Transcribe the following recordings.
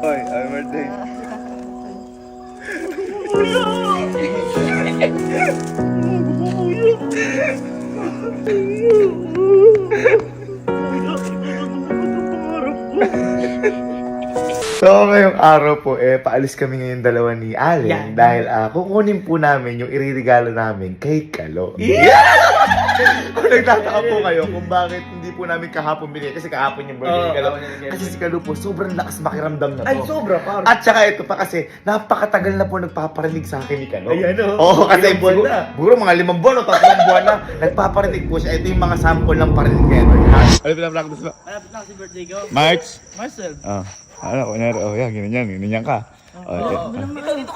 Hoy, happy birthday. So ngayong araw po, paalis kami ngayon dalawa ni Allen dahil kukunin po namin yung iririgalo namin kay Kalo. Kung nagtataka po kayo kung bakit hindi po namin kahapon binigay, kasi kahapon yung birthday ni Kalo. Kasi si Kalo po, sobrang lakas makiramdam na po. Ay, sobra, parang. At saka ito pa kasi, napakatagal na po nagpaparinig sa akin ni Kalo. Ayan, Oo, kasi ilang buwan na. siguro mga 5 buwan o 3 buwan na, nagpaparinig po siya. Ito yung mga sample ng parinig ngayon. Ano pinapractice ba? Malapit na kasi birthday ko. March? Marcel. Ano, kunyari, yan, ganyan ka.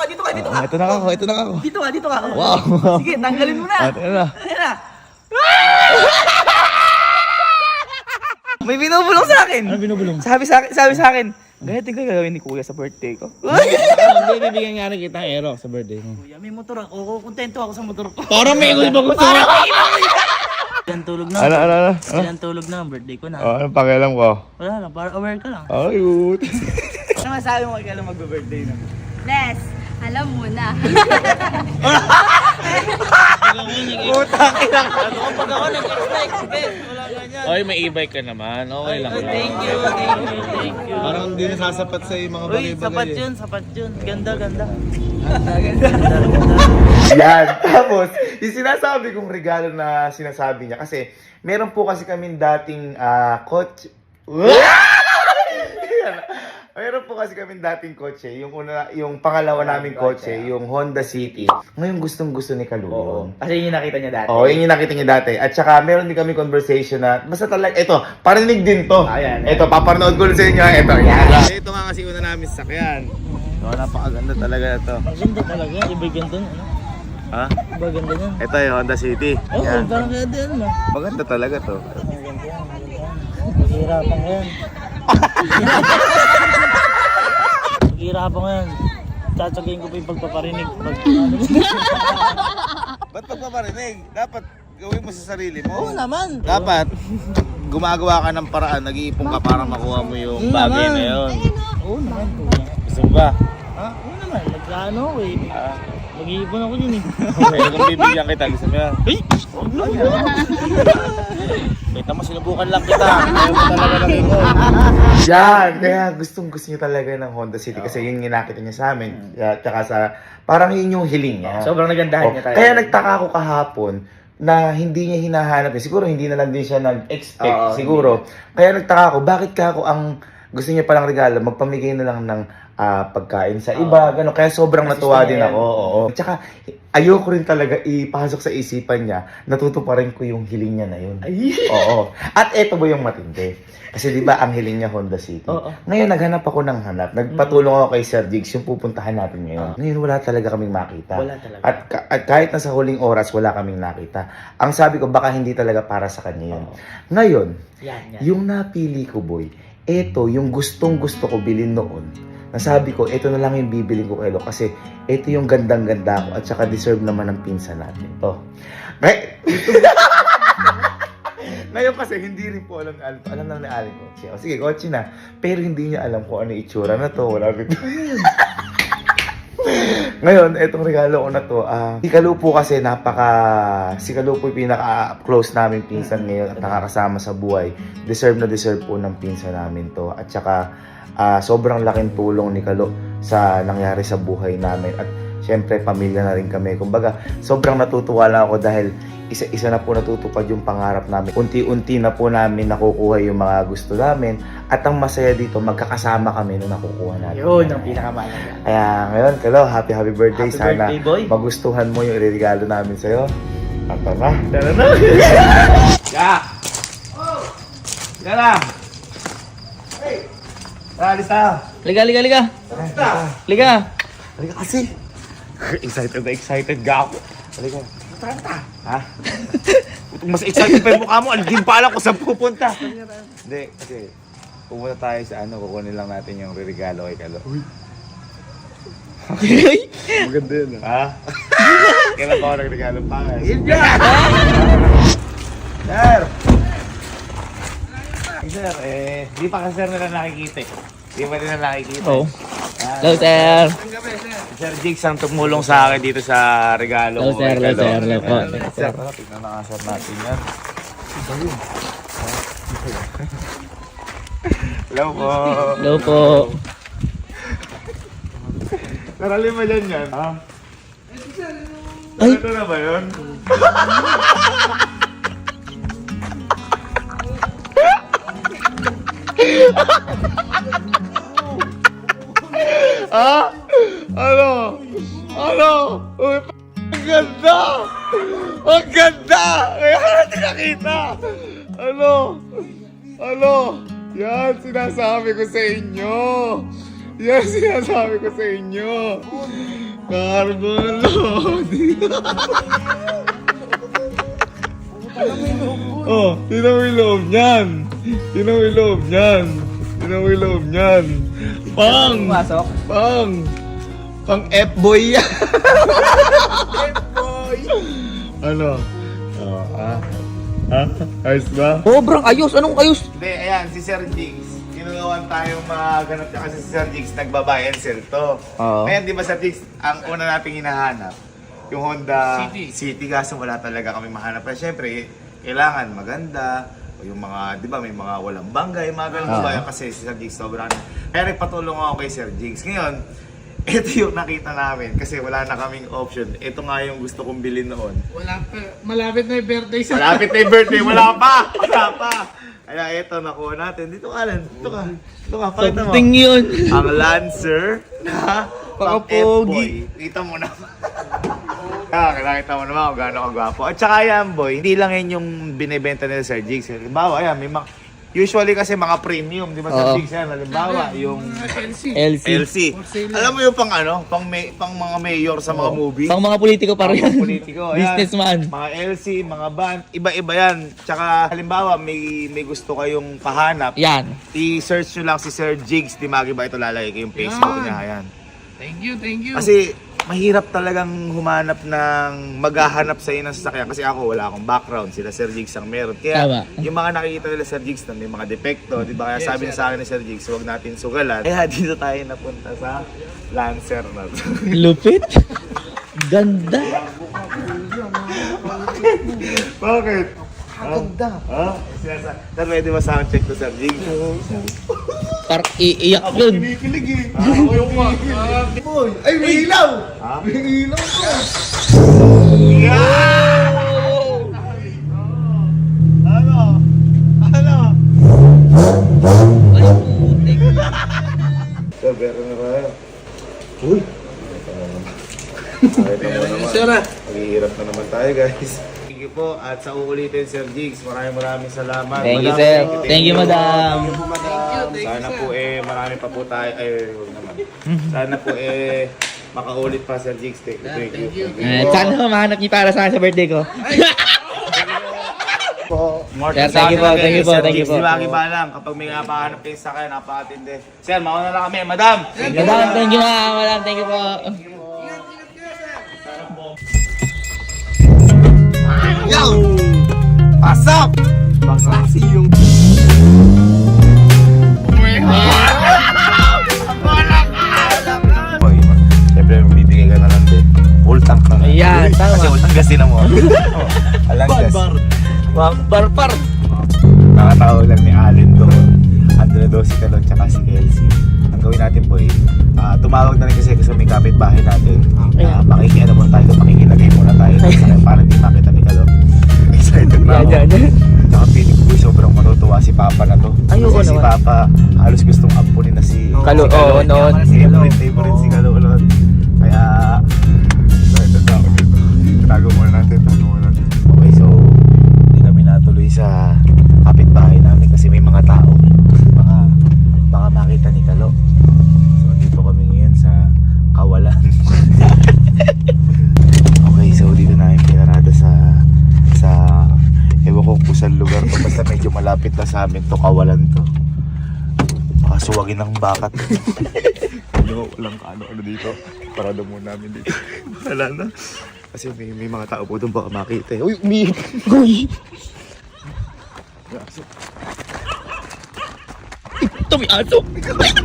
Dito ka. Ito na ako. Dito ka. Wow. Sige, tanggalin mo na. Ito na. Ayan na. May binubulong sa akin. Ano binubulong? Sabi sa akin, ganito ko gagawin ni Kuya sa birthday ko. Hindi, bibigyan nga rin kita ng aero sa birthday mo. Kuya, may motor ako. Kontento ako sa motor ko. Parang may gusto ko. Ilan tulog na. Ano? Ilan tulog na ang birthday ko na. Anong pakialam ko? Wala lang, para aware ka lang. Ayun. Ano masabi mo kaya lang mag-birthday na? Les, alam mo na. Utang ilang. Pag ako nag-expect, wala ganyan. Oy, may e-bike ka naman. Okay lang. Thank you. Parang hindi nasasapat sa mga Uy, sapat yun. Ganda. Yan. Tapos, yung sinasabi kong regalo na sinasabi niya, kasi meron po kasi kami dating kotse. Meron po kasi kami dating kotse, yung pangalawa naming kotse, yung Honda City. Ngayon gustong-gusto ni Kalulong. Kasi yun yung nakita niya dati. Oo, yun yung nakita niya dati. At saka meron din kami conversation na, basta talaga, ito, parinig din to. Ayan. Ito, papanood ko sa inyo. Ito, yan. Ito nga kasi una namin sakyan. So, napakaganda talaga ito. Ganda talaga. Iba ganda na. Ha? Iba ganda niya. Ito yung Honda City. Oo, Yan. parang ganda yan. Maganda talaga to. Maghihirapan ka yan. Maghihirapan ka yan. Tsatsagayin ko pa yung pagpaparinig. Ba't pagpaparinig? Dapat gawin mo sa sarili mo. Oo naman. Dapat gumagawa ka ng paraan, nag-iipon ka para makuha mo yung bagay na yun. Oo naman. Kuya. Gusto mo ba? Ha? Oo naman. Nagkaano ko eh. Mag-iipon ako dyan eh. Okay, kung bibigyan kita, gusto mo yan? Hey! Kita mo, sinubukan lang kita. Ayaw mo talaga lang ito. Yan! Kaya gustong-gusto niya talaga ng Honda City kasi yun yung nakita niya sa amin. Tsaka sa, parang yun yung hiling niya. Sobrang nagandahan niya talaga. Kaya nagtaka ako kahapon na hindi niya hinahanap. Siguro hindi na lang din siya nag-expect. Siguro. Kaya nagtaka ako, bakit ka ako ang gusto niya palang regalo, magpamigay na lang ng pagkain sa iba, gano'n. Kaya sobrang natuwa din ako. Oo. Tsaka, ayoko rin talaga ipasok sa isipan niya, natutuparin ko yung hiling niya na yun. Oo. At eto ba yung matindi? Kasi di ba ang hiling niya Honda City? Oo. Ngayon, naghanap ako ng hanap. Nagpatulong ako kay Sir Jigs, yung pupuntahan natin ngayon. Ngayon, wala talaga kaming makita. Wala talaga. At kahit na sa huling oras, wala kaming nakita. Ang sabi ko, baka hindi talaga para sa kanya yun. Ngayon, Yan. yung napili ko, boy, eto yung gustong-gusto ko bilhin noon. Nasabi ko, ito na lang yung bibiling ko kay Lo kasi ito yung gandang-ganda ko at saka deserve naman ng pinsan natin. To. Ngayon kasi hindi rin po alam na ni Allen kotse. O sige, kotse na. Pero hindi niya alam kung ano yung itsura na to. Wala rin. Ngayon, etong regalo ko na to, si Kalu po kasi si Kalu po yung pinaka-close namin pinsan ngayon at nakakasama sa buhay. Deserve na deserve po ng pinsan namin to. At saka, sobrang laking tulong ni Kalu sa nangyari sa buhay namin. At syempre, pamilya na rin kami. Kumbaga, sobrang natutuwa lang ako dahil isa-isa na po natutupad yung pangarap namin. Unti-unti na po namin nakukuha yung mga gusto namin. At ang masaya dito, magkakasama kami nung nakukuha natin. Yun, ang pinakamahalaga. Kaya ngayon, Kalo, happy birthday. Happy Sana birthday, boy. magustuhan mo yung iririgalo namin sa'yo. At tara na. Ya! Gala! Hey! Alis tayo. Liga! Liga! Halika kasi. Excited ga ako. Halika. Ha? Mas excited pa yung mukha mo. Hindi pa alam kung saan pupunta. Hindi, kasi pupunta tayo sa kukunin lang natin yung regalo kay Kalo. Maganda yun, ha? Kailan pa ako nagregalo pa? Sir! Sir, di pa kasi sir nila nakikita eh. Di pa nila nakikita. Oh. Ah, Hello, sir. Sir Jigs ang tumulong sa akin dito sa regalo Hello, ko. sir. Hello, Regalo. sir. Hello po. Ayan. Sir, tignan na nga sir natin yan. Hello po. Hello po. Narali mo dyan yan. Ha? Ay. Ito na ba yun? Ha? Ano? Ano? Uy, ang ganda! Ang ganda! Kaya ka natin nakita! Ano? Ano? Yan sinasabi ko sa inyo! Yan sinasabi ko sa inyo! Carbon load! Oh, tino mo yung loob niyan! Tino mo yung loob niyan! Tino mo yung loob niyan! Pang! Pang! Pang F-boy yan! F-boy! Ano? Oh, ayos ba? Sobrang ayos. Anong ayos? Hindi, ayan, si Sir Jigs. Tinugawan tayong maganap niya kasi si Sir Jigs nagbabuy and sell to. Oo. Ngayon, di ba Sir Jigs, ang una nating hinahanap, yung Honda City, kaso wala talaga kami mahanap. Pero syempre, kailangan maganda, o yung mga, di ba, may mga walang banggay, mga ganun ba kasi si Sir Jigs sobrang. Kaya nagpatulong ako kay Sir Jigs. Ngayon, ito yung nakita namin kasi wala na kaming option. Ito nga yung gusto kong bilhin noon. Wala pa. Malapit na yung birthday sa... Malapit na yung birthday, wala pa! Wala pa! Kaya ito, nakuha natin. Dito ka, Alan. Dito ka. Dito ka, pakita mo. Something yun. Ang Lancer na pang Pakapogi. F-boy. Kita mo na. Nakita mo naman kung gaano kagwapo. At saka yan, boy, hindi lang yan yung binibenta nila Sir Jigs. Halimbawa, yan, may mga... Usually kasi mga premium, di ba Sir Oo. Jigs yan? Halimbawa, yung LC. LC. LC. Alam mo yung pang ano? Pang mga mayor sa mga movie? Pang mga politiko pa rin. Mga politiko. Ayan. Businessman. Mga LC, mga band, iba-iba yan. Tsaka halimbawa may gusto kayong pahanap, Yan. i-search nyo lang si Sir Jigs, di Magiba, ito lalagay ko yung Facebook Yan. niya. Ayan. Thank you, thank you. Kasi mahirap talagang humanap ng maghahanap sa iyo ng sasakyan kasi ako wala akong background, sila Sir Jigs ang meron. Kaya Tama. yung mga nakikita nila Sir Jigs na may mga depekto, di ba? Kaya sabi niya sa akin ni Sir Jigs, huwag natin sugalan. Kaya dito tayo napunta sa Lancer na to. Lupit. Ganda. Bakit? Ang ganda. Ha? Sir, pwede ba sound check to Sir Jigs? Parang iiyak yun. Kinikilig eh. Ako yung Boy, ay may ilaw! Ha? May ilaw ko! Ano? Ano? Pero na ba? Uy! Sir, Maghihirap na naman tayo guys. Thank you po at sa uulitin Sir Jigs, maraming salamat. Thank you, Madam, sir. Thank you, madam. Sana po marami pa po tayo, huwag naman. Sana po makaulit pa Sir Jigs. Thank you. Sana mahanap niyo para sa akin sa birthday ko. More Sir, thank you po, thank you po, Sir thank you Jigs, po. di ba lang, kapag may napahanap kayo sa kanya, napakatindi. Sir, mauna na kami. Madam! Madam, thank you madam. Thank you po. Yo! Pasok! Baklasi yung... Boy, siyempre bibigay ka na lang din. Full tank na. Ayan, tama. Kasi walang gas din mo. Walang gas. Barpar. Nakatao lang ni Allen doon. Andun na daw si Kalon tsaka si Kelsey. Ang gawin natin po tumawag na rin kasi sa may kapitbahay natin. Pakikiano muna tayo, pakikilagay muna tayo para di makita ni Kalon. Excited na ako. Tsaka feeling ko sobrang matutuwa si Papa na to. Ay, oo Kasi si naman. Papa halos gustong ampunin na si Kalo- si Kalon. oo, noon. Favorite si Kalon. Kaya excited na ako dito. Tago muna natin. Okay, so hindi kami natuloy sa kapitbahay namin kasi may mga tao. Baka makita ni Kalo. So dito kami ngayon sa Kawalan. Okay, so dito namin pinarada sa ewan ko kung saan lugar to, basta medyo malapit na sa amin to, Kawalan to. Baka suwagin ng bakat. Walang ano dito. Parada muna namin dito. Wala na. Kasi may mga tao po doon baka makita. Uy, umiik! Uy! Ito, may aso.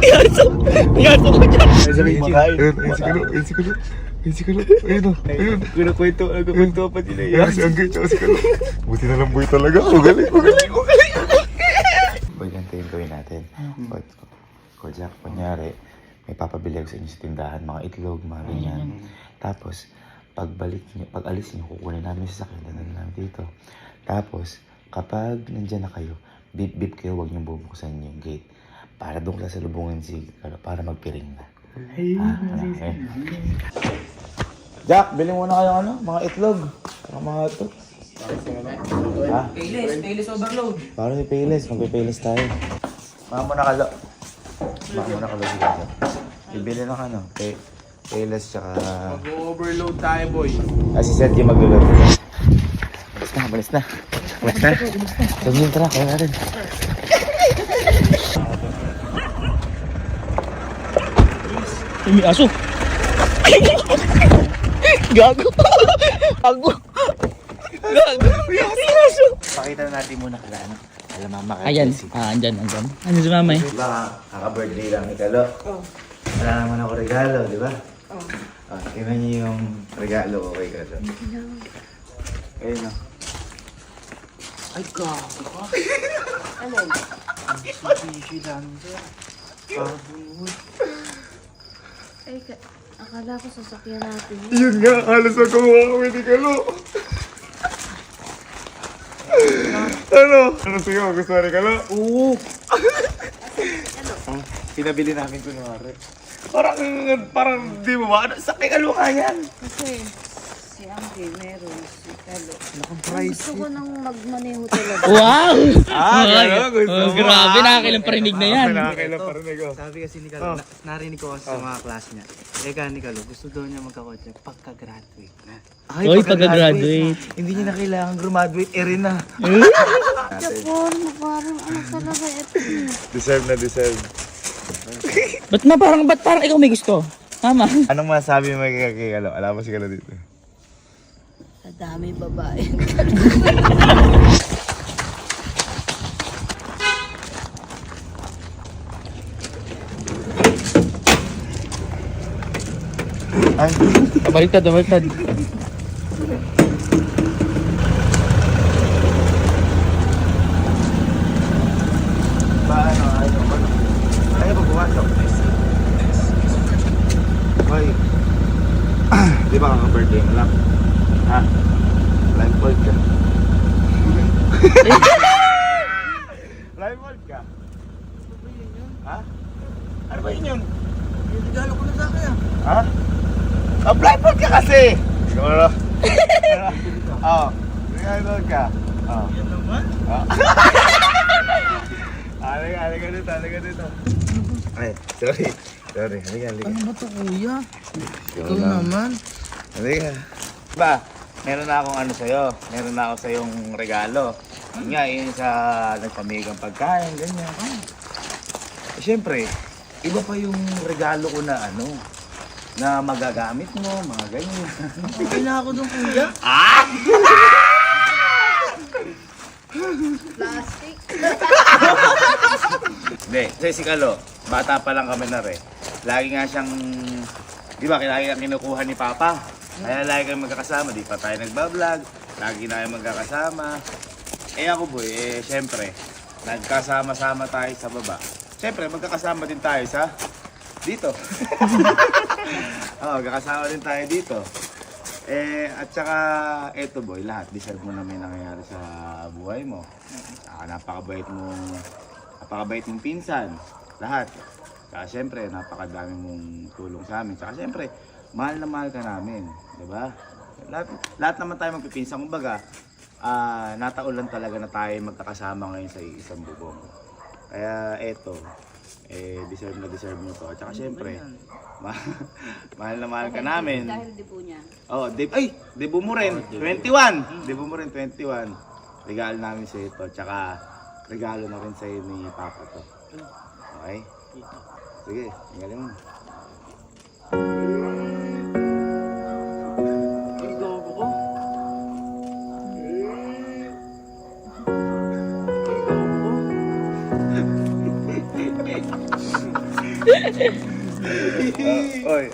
May aso. May aso ko dyan. Ay, sabi mo kain. Ayun, si Kalo. Ayun, si Kalo. Ayun, si Kalo. Ayun, o. Ayun. Nagkukwento pa sila yan. Si Angay, tsaka si Kalo. Buti na lang boy talaga. Ugaling. Boy, ganito yung gawin natin. Ko Jack, kunyari, may papabili ako sa inyo sa tindahan, mga itlog, mga ganyan. Tapos, pag alis niyo, kukunin namin sa sakyan na namin dito. Tapos, kapag nandyan na kayo, beep kayo, huwag niyong bubuksan yung gate. Para doon sa lubungan si Kalo, para magpiring na. Jack, bili muna kayo mga itlog. Mga ito. Payless overload. Para si Payless, magpe-Payless tayo. Mga muna Kalo. Siguro. Bibili na ka, no? Payless tsaka... Mag-overload tayo, boy. Si Sergio maglulod. Balis na. Sabihin, tara, kaya natin. May aso. Gago. May aso. Pakita na natin muna kala, ano? Alam mama ka. Ayan. Andyan. Ano si mama eh? Diba, kaka-birthday lang ni Kalo. Wala naman ako regalo, di ba? Tingnan niyo yung regalo ko kay Kalo. Ayun, no? Ay, gago ka. Ay, akala ko sasakyan natin. Yun nga, halos magawa kami ni Kalo. Ano sa'yo? Gusto ni Kalo? Oo. Pinabili namin kunwari. Parang di mo ba? Sa kay Kalo nga yan. Kasi si Angge meron, si Kalo. Gusto ko nang magmaneho talaga. Wow! Kalo, gusto mo. Grabe, nakakailang parinig na yan. Nakakailan pa rin ako. Sabi kasi ni Kalo, narinig ko kasi sa mga klase niya. Eka ni Kalo, gusto daw niya magkakotse pagka-graduate na. Oy, pagka-graduate. Hindi niya na kailangan graduate, rin na. Japon, parang ano talaga ito. Deserve na deserve. Ba't parang ikaw may gusto? Tama. Anong masabi mo kay Kalo? Alam mo si Kalo dito. Sa dami babae. Ay, Baliktad. paano? Ayaw ba pumasok? Hoy. Di ba kaka-birthday mo lang? Ha? Blindfold ka. Blindfold ka? Ha? Ano ba yun? Yung regalo ko na sa akin Ha? Blindfold ka kasi! Ikaw ano? Oo. Blindfold ka. Oo. Yan naman? Halika dito. Ay, sorry. Halika. Ano ba ito kuya? Ikaw naman? Halika. Ba, meron na akong ano sa'yo. Meron na ako sa'yong regalo. Yun nga, yun sa nagpamigang pagkain, ganyan. Siyempre, iba pa yung regalo ko na ano, na magagamit mo, mga ganyan. Okay na ako doon kuya. Plastic. Hindi, kasi si Kalo, bata pa lang kami na rin. Lagi nga siyang, di ba, lagi kang kinukuha ni Papa. Kaya lagi kami magkakasama, di pa tayo nagbablog. Lagi na kayo magkakasama. Ako boy, syempre, nagkasama-sama tayo sa baba. Syempre, magkakasama din tayo sa dito. Magkakasama din tayo dito. At saka, eto boy, lahat, deserve mo na may nangyayari sa buhay mo. Napakabait mong pinsan. Lahat. Saka syempre, napakadami mong tulong sa amin. Saka syempre, mahal na mahal ka namin. Diba? Lahat naman tayo magpipinsan. Kumbaga, nataulan talaga na tayo magkakasama ngayon sa isang bubong. Kaya eto, deserve na deserve mo to. At saka syempre, mahal na mahal ka namin. Dahil di po niya. Debut mo rin, 21. Debut mo rin, 21. Regalo namin sa ito. Tsaka, regalo na rin sa'yo ni Papa to. Okay? Sige, galing mo. Ang gago ko. Oy,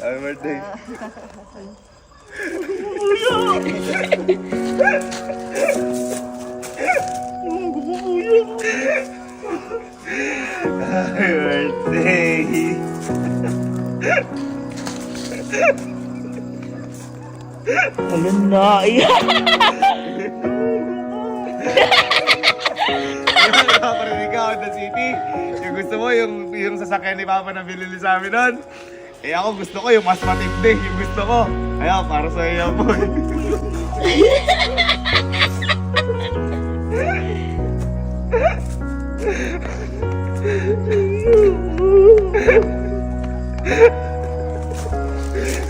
happy birthday. Happy birthday. Ayun na. Napaparinig ka, Honda City. Yung gusto mo, yung sasakyan ni Papa na binili sa amin nun. Eh ako gusto ko yung mas matindi, yung gusto ko. Ayaw, para sa iyo, boy.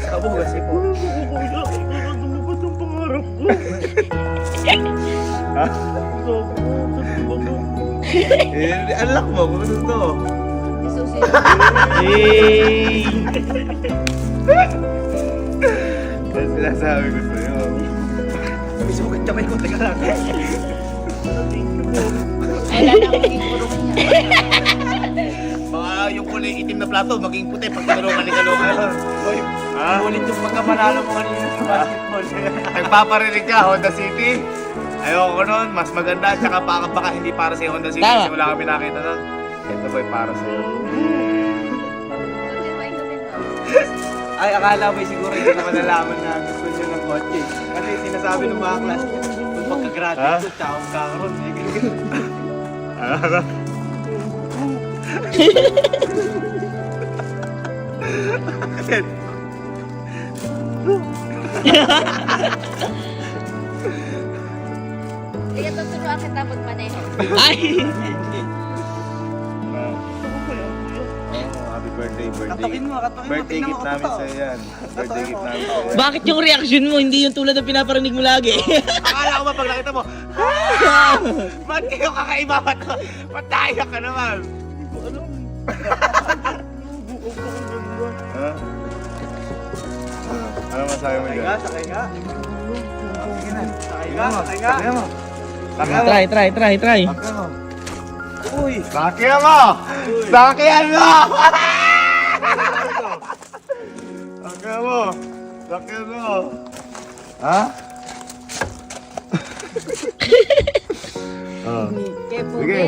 Abo kasi po. Lumabas ang pangarap ko. Unlock mo, kung gusto mo. Isusin. Hey! Kasi sinasabi ko sa'yo. May sugat kamay ko, teka lang. Wala na akong ikurong niya. Baka yung kulay itim na plato, maging puti pag tinulungan ni Kalungan. Boy, ulit yung pagkamanalo mo kanina sa basketball. Nagpaparinig ka, Honda City. Ayoko nun, mas maganda. Tsaka baka hindi para sa Honda City. Tama. Kasi wala kami nakita nun. Ito boy, para sa'yo. Ay, akala mo siguro hindi naman nalaman na gusto niyo ng kotse. Kasi sinasabi ng mga class niya, kung pagka-graduate ko, tsaka magkakaroon. Ano? Kaya tuturuan kita magmaneho. Ay! Happy birthday, Katakin mo, birthday tingnan gift mo namin ako sa'yo yan. Birthday gift namin sa'yo. Bakit yung reaction mo hindi yung tulad ng pinaparinig mo lagi? Akala ko ba pag nakita mo, ba't kayo kakaiba ba to? Ba't tayo ka naman? Ha? Ano masabi mo Sakay dyan? nga, sakay nga. Sige na, sakay nga, sakay nga. Sakyan mo. Sakyan mo. Try. Sakyan mo. Uy! Sakyan mo! Sakyan mo! Sakyan mo! Sakyan mo! Ha? Oh. Kaya Sige. pugi.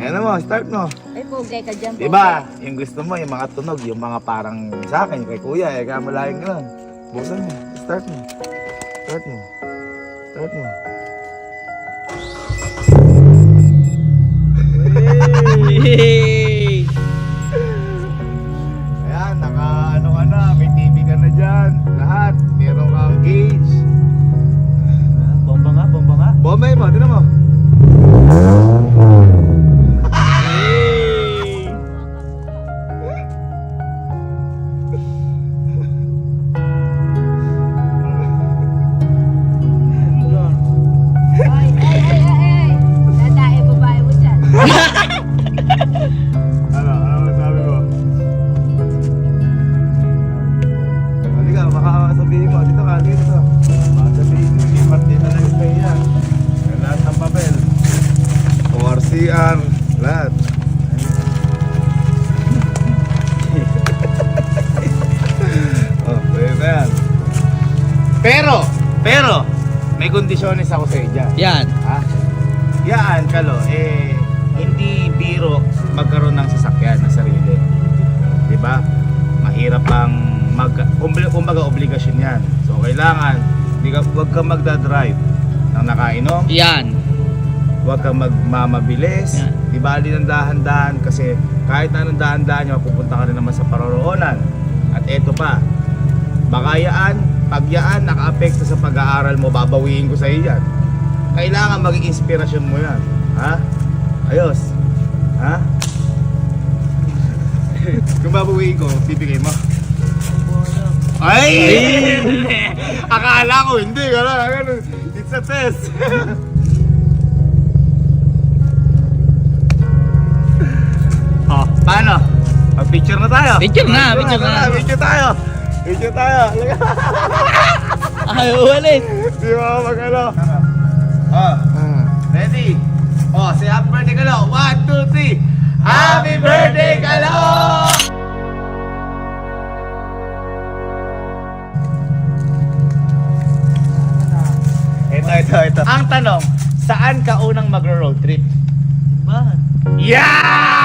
Ayan mo, start mo. Ay, pugi ka dyan. Diba? Yung gusto mo, yung mga tunog, yung mga parang sa akin, kay kuya, eh, kaya malaking ka lang. Buksan mo. Start mo. Start mo. Start mo. Hey! Ayan, ano ka na, may TV ka na dyan. Lahat, meron kang gauge. Bomba nga, bomba nga. Bombay mo, tinan mo. Ay. Dadae, babae mo dyan. Ano masabi mo? Halika, baka sabihin mo. Dito ka, dito. Baka sabihin mo, yung party na lang stay yan. Yan lahat ng papel. ORCR, lahat. Oh, pwede na yan. Pero, may kondisyones ako sa dyan. Yan. Ha? Yan, Kalo, hindi biro magkaroon ng sasakyan na sarili. Di ba? Mahirap ang kumbaga obligasyon yan. So, kailangan, huwag kang magdadrive ng nakainom, Yan. huwag kang magmamabilis, Yan. di bali ng dahan-dahan kasi kahit na anong dahan-dahan nyo, mapupunta ka rin naman sa paroroonan. At eto pa, baka pag yaan naka-apekto sa pag-aaral mo, babawiin ko sa iyo yan. Kailangan maging inspirasyon mo yan. Ha? Ayos. Ha? Kung babawiin ko, bibigay mo. Ay! Akala ko hindi. It's a test. Oh, paano? Mag-picture na tayo. Picture na. Picture tayo. Picture tayo. Ay, ulit. Di ba mag-ano? Oh, ready? Oh, say happy birthday, Kalo. 1, 2, 3. Happy birthday, Kalo! Ito. Ang tanong, saan ka unang magro-road trip? Ba? Yeah!